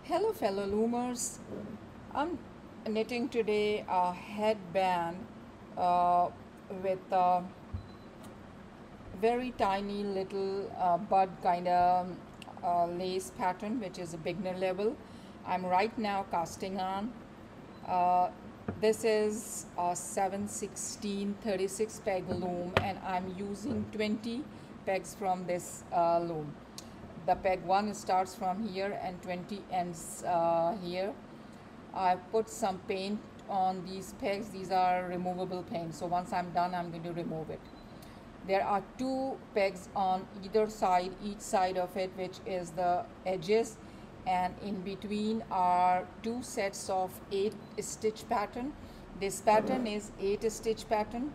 Hello fellow loomers, I'm knitting today a headband with a very tiny little bud kind of lace pattern, which is a beginner level. I'm right now casting on. Uh, this is a 7/16 36 peg loom, and I'm using 20 pegs from this loom. The peg 1 starts from here and 20 ends here. I put some paint on these pegs. These are removable paint, so once I'm done I'm going to remove it. There are two pegs on either side, each side of it, which is the edges, and in between are two sets of 8 stitch pattern. This pattern is 8 stitch pattern,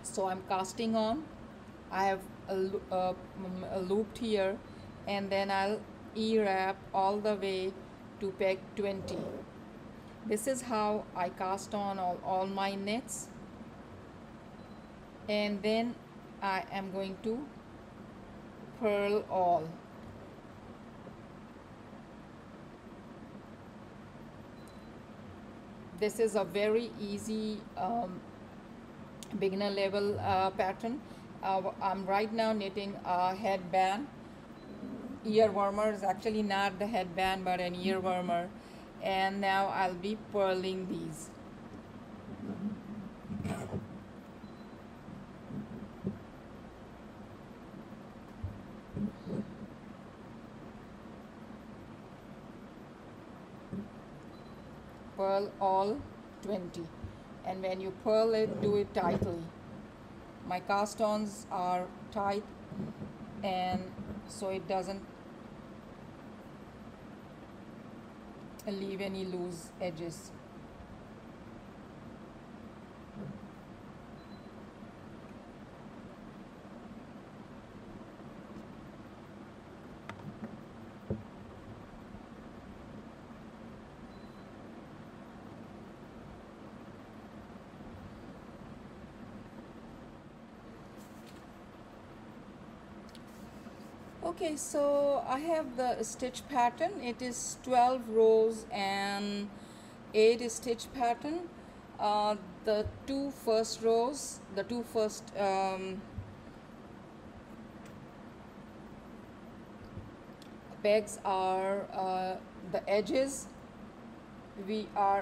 so I'm casting on. I have looped here, and then I'll e-wrap all the way to peg 20. This is how I cast on all my knits, and then I am going to purl all. This is a very easy beginner level pattern. I'm right now knitting a headband. Ear warmer is actually not the headband but an ear warmer, and now I'll be purling these. Purl all 20, and when you purl it, do it tightly. My cast-ons are tight, and so it doesn't leave any loose edges. Okay, so I have the stitch pattern. It is 12 rows and 8 stitch pattern. The two first rows, the two first pegs are the edges.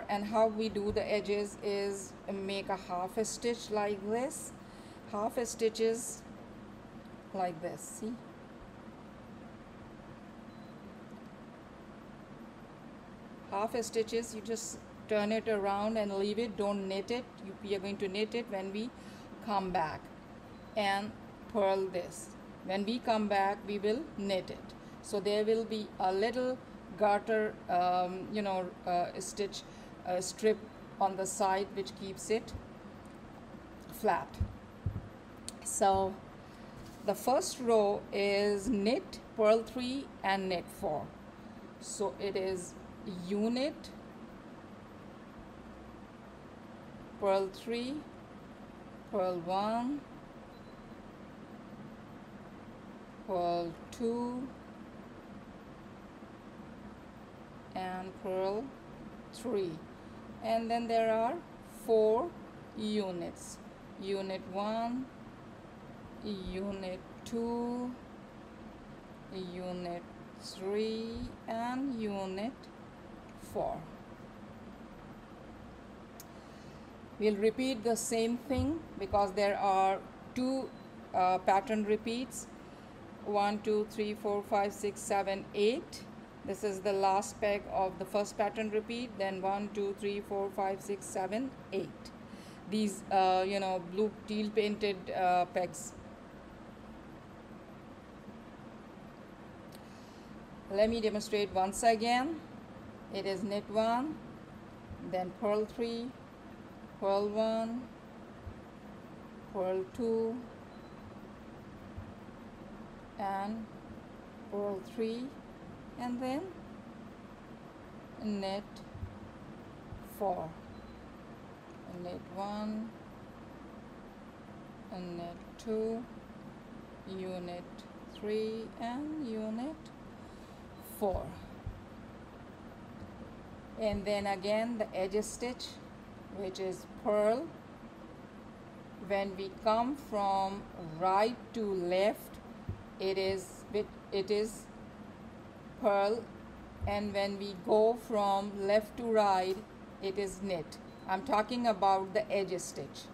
And how we do the edges is make a half a stitch like this, half a stitches like this, see? Half a stitches, you just turn it around and leave it, don't knit it. We are going to knit it when we come back and purl this. When we come back we will knit it, so there will be a little garter stitch strip on the side which keeps it flat. So the first row is knit, purl 3 and knit 4. So it is UKNIT, purl 3, purl 1, purl 2 and purl 3, and then there are 4 units: unit 1, unit 2, unit 3 and unit 4. We'll repeat the same thing because there are two pattern repeats: 1 2 3 4 5 6 7 8. This is the last peg of the first pattern repeat. Then 1 2 3 4 5 6 7 8. These blue teal painted pegs. Let me demonstrate once again. It is knit 1, then purl 3, purl 1, purl 2 and purl 3, and then knit 4. Knit 1 and knit 2, unit 3 and unit 4. and then again the edge stitch, which is purl. When we come from right to left, it is purl, and when we go from left to right, it is knit. I'm talking about the edge stitch.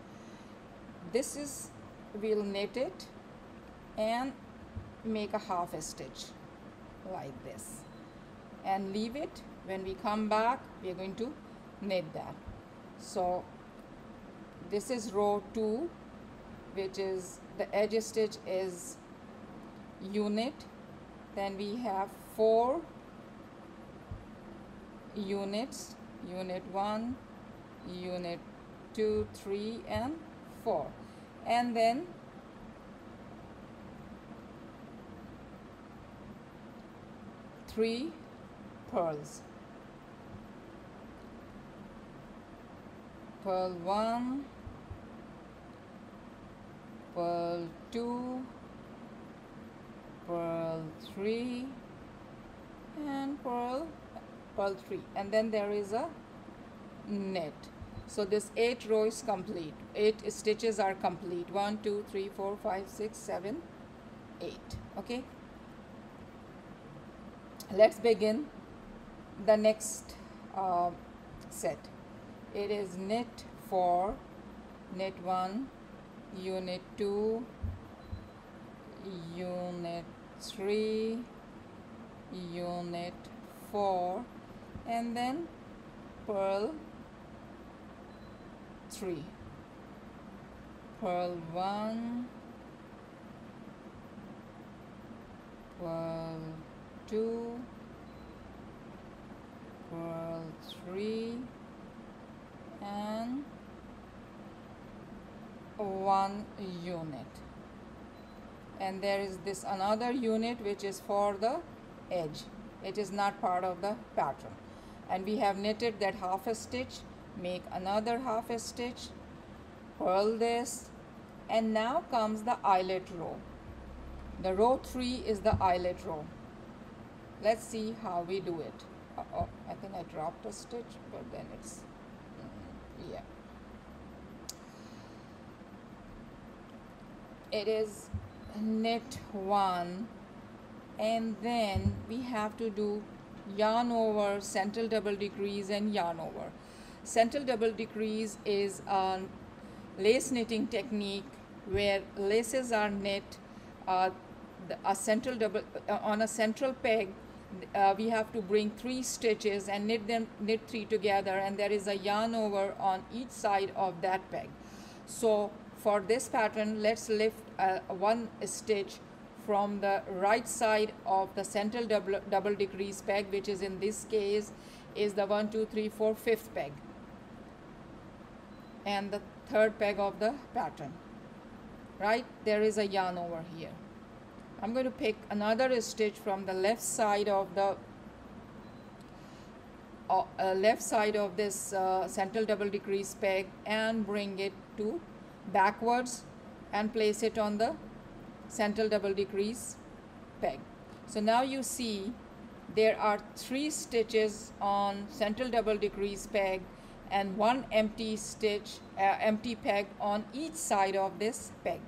This is, we'll knit it and make a half stitch like this and leave it. When we come back, we are going to knit that. So this is row 2, which is the edge stitch is unit. Then we have 4 units, unit 1, unit 2, 3 and 4, and then three purls. Purl 1, purl 2, purl 3 and purl 3, and then there is a knit. So this 8 row is complete. 8 stitches are complete. 1 2 3 4 5 6 7 8. Okay, let's begin the next set. It is knit 4, knit 1, unit 2, unit 3, unit 4, and then purl 3, purl 1, purl 2, purl 3 and 1 unit, and there is this another unit which is for the edge. It is not part of the pattern, and we have knitted that half a stitch. Make another half a stitch, purl this, and now comes the eyelet row. The row 3 is the eyelet row. Let's see how we do it. Oh, I think I dropped a stitch, but then it's yeah, it is knit 1, and then we have to do yarn over, central double decrease and yarn over. Central double decrease is a lace knitting technique where laces are knit a central double on a central peg. We have to bring 3 stitches and knit 3 together, and there is a yarn over on each side of that peg. So for this pattern, let's lift 1 stitch from the right side of the central double decrease peg, which is in this case is the 1 2 3 4 5th peg and the 3rd peg of the pattern. Right, there is a yarn over here. I'm going to pick another stitch from the left side of the this central double decrease peg and bring it to backwards and place it on the central double decrease peg. So now you see there are 3 stitches on central double decrease peg and 1 empty stitch, empty peg on each side of this peg,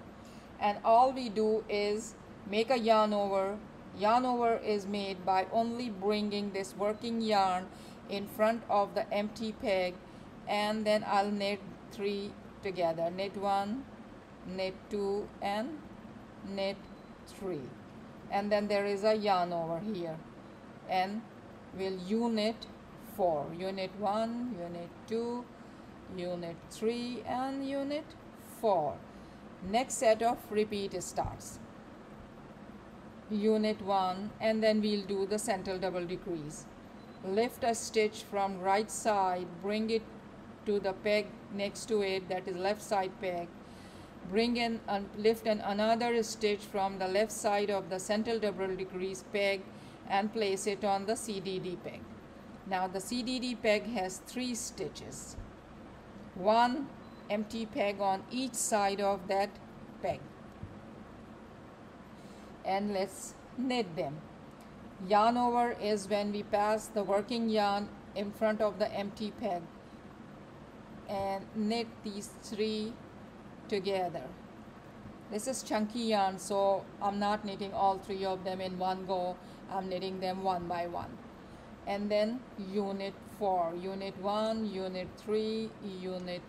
and all we do is make a yarn over. Yarn over is made by only bringing this working yarn in front of the empty peg, and then I'll knit 3 together. Knit 1, knit 2 and knit 3, and then there is a yarn over here, and we'll unit 4, unit 1, unit 2, unit 3 and unit 4. Next set of repeat starts. Unit 1, and then we'll do the central double decrease. Lift a stitch from right side, bring it to the peg next to it, that is left side peg. Bring in and lift another stitch from the left side of the central double decrease peg and place it on the CDD peg. Now the CDD peg has 3 stitches, 1 empty peg on each side of that peg, and let's knit them. Yarn over is when we pass the working yarn in front of the empty peg and knit these 3 together. This is chunky yarn, so I'm not knitting all 3 of them in one go. I'm knitting them one by one. And then unit 4, unit 1, unit 3, unit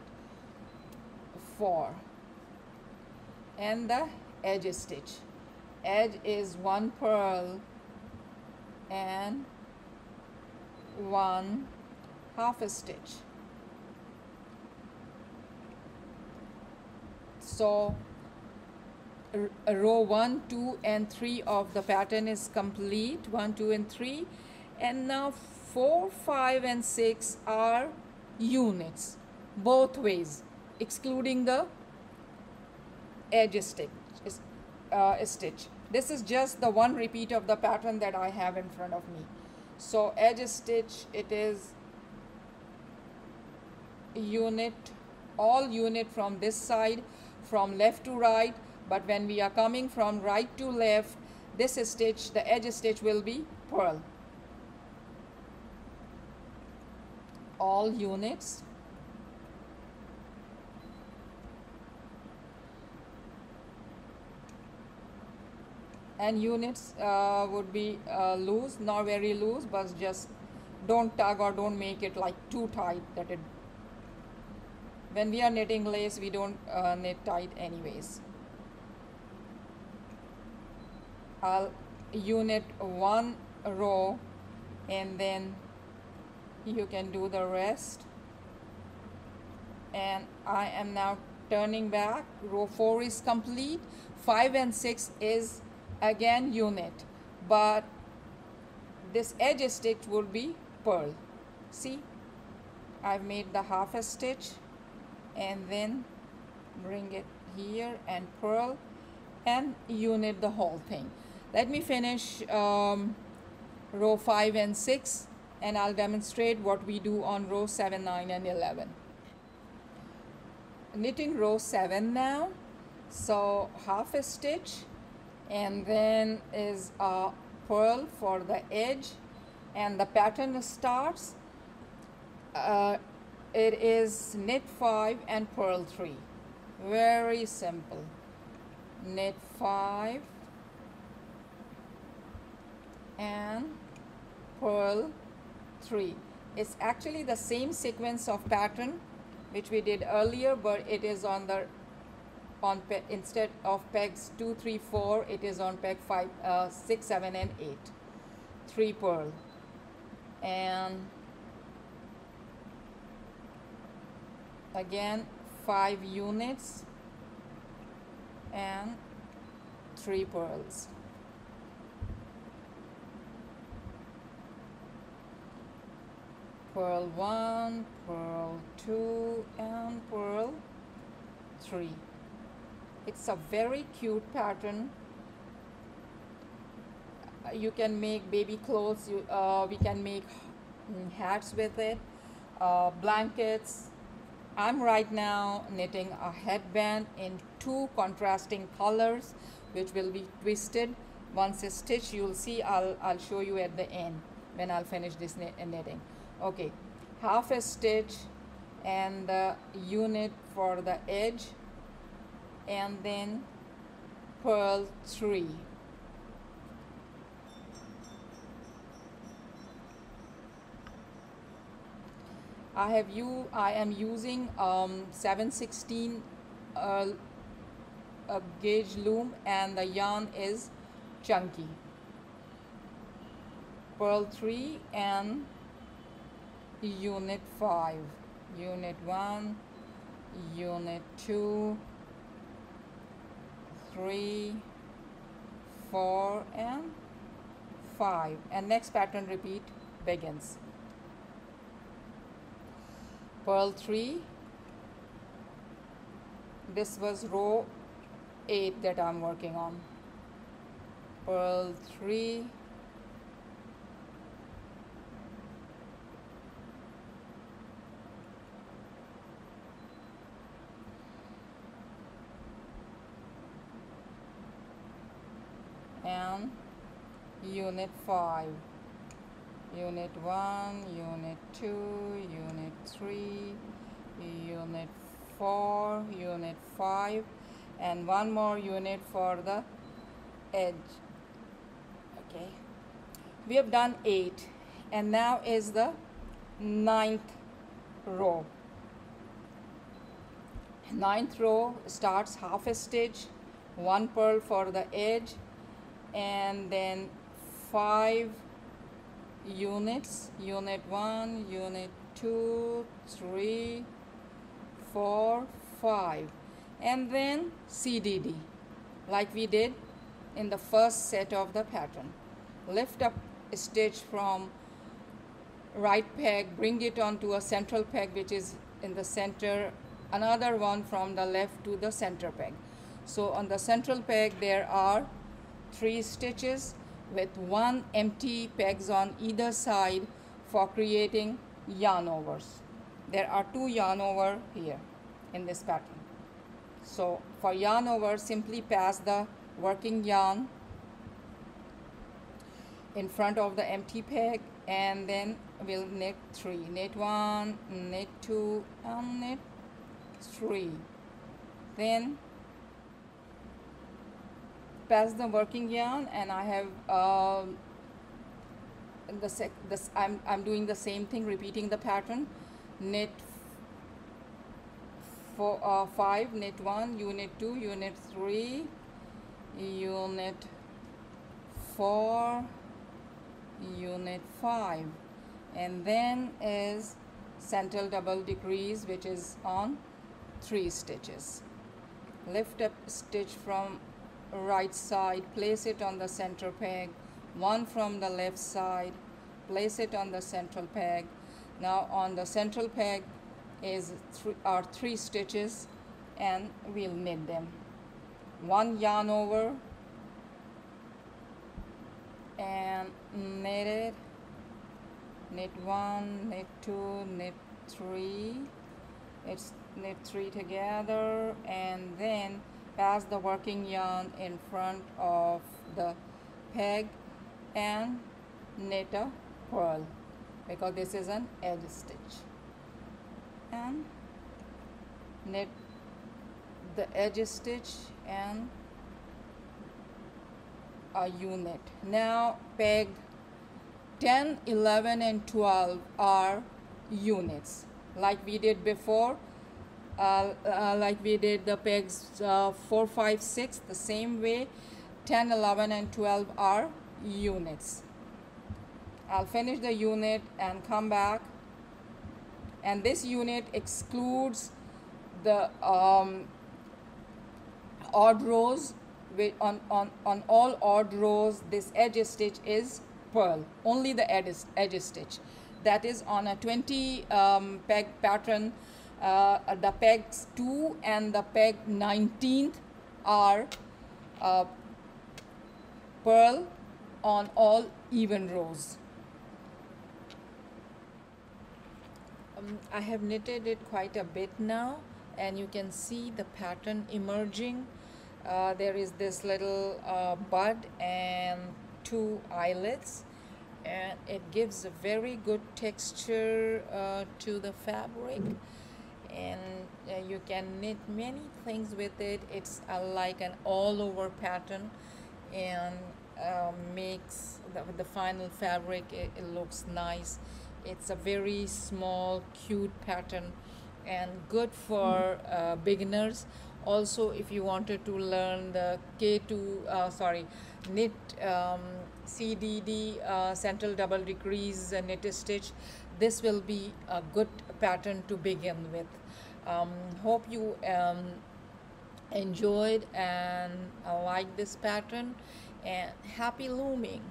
4, and the edge stitch. Edge is 1 purl and 1 half stitch. So row 1, 2 and 3 of the pattern is complete. 1, 2 and 3, and now 4, 5 and 6 are units both ways, excluding the edge stitch. This is just the one repeat of the pattern that I have in front of me. So edge stitch, it is unit, all unit from this side, from left to right, but when we are coming from right to left, this stitch, the edge stitch, will be purl. All units. And units would be loose, not very loose, but just don't tug or don't make it like too tight that it, when we are knitting lace, we don't knit tight anyways. I'll unit 1 row and then you can do the rest. And I am now turning back. Row 4 is complete. 5 and 6 is again unit, but this edge stitch will be purl. See, I've made the half a stitch and then bring it here and purl and unit the whole thing. Let me finish row 5 and 6 and I'll demonstrate what we do on row 7, 9 and 11. Knitting row 7 now. So half a stitch and then is a purl for the edge, and the pattern starts, it is knit 5 and purl 3. Very simple. Knit 5 and purl 3. It's actually the same sequence of pattern which we did earlier, but it is on the instead of pegs 2, 3, 4, it is on peg 5, 6, 7 and 8. 3 purl and again 5 units and 3 purls. Purl 1, purl 2 and purl 3. It's a very cute pattern. You can make baby clothes, we can make hats with it, blankets. I'm right now knitting a headband in 2 contrasting colors which will be twisted. Once it's stitched, you'll see, I'll show you at the end when I'll finish this knitting. Okay, half a stitch and the unit for the edge and then purl 3. I am using 7/16 gauge loom and the yarn is chunky. Purl 3 and unit 5, unit 1, unit 2, 3, 4 and 5, and next pattern repeat begins. Purl 3, this was row 8 that I'm working on. Purl 3, and unit 5, unit 1, unit 2, unit 3, unit 4, unit 5, and one more unit for the edge. Okay, we have done 8, and now is the 9th row. 9th row starts half a stitch, 1 purl for the edge, and then 5 units, unit 1, unit 2, 3, 4, 5, and then CDD like we did in the first set of the pattern. Lift up a stitch from right peg, bring it onto a central peg which is in the center, another one from the left to the center peg. So on the central peg there are 3 stitches with 1 empty pegs on either side for creating yarn overs. There are 2 yarn over here in this pattern. So for yarn over, simply pass the working yarn in front of the empty peg, and then we'll knit 3. Knit 1, knit 2, and knit 3. Then pass the working yarn, and I have I'm doing the same thing, repeating the pattern. Knit 5, knit 1, unit 2, unit 3, unit 4, unit 5, and then is central double decrease, which is on 3 stitches. Lift up stitch from right side, place it on the center peg, 1 from the left side, place it on the central peg. Now on the central peg is 3 stitches, and we'll knit them. 1 yarn over and knit it. Knit 1, knit 2, knit 3. It's knit 3 together, and then pass the working yarn in front of the peg and knit a purl, because this is an edge stitch, and knit the edge stitch and a unit. Now peg 10, 11 and 12 are units like we did before, like we did the pegs 4, 5, 6 the same way. 10, 11 and 12 are units. I'll finish the unit and come back, and this unit excludes the odd rows. On all odd rows this edge stitch is purl, only the edge stitch. That is on a 20 peg pattern. The pegs 2 and the peg 19th are purl on all even rows. I have knitted it quite a bit now, and you can see the pattern emerging. There is this little bud and 2 eyelets, and it gives a very good texture to the fabric, and you can knit many things with it. It's like an all-over pattern, and makes the final fabric, it looks nice. It's a very small, cute pattern and good for beginners. Also, if you wanted to learn the knit CDD, central double decrease knit stitch, this will be a good pattern to begin with. Hope you enjoyed and like this pattern, and happy looming.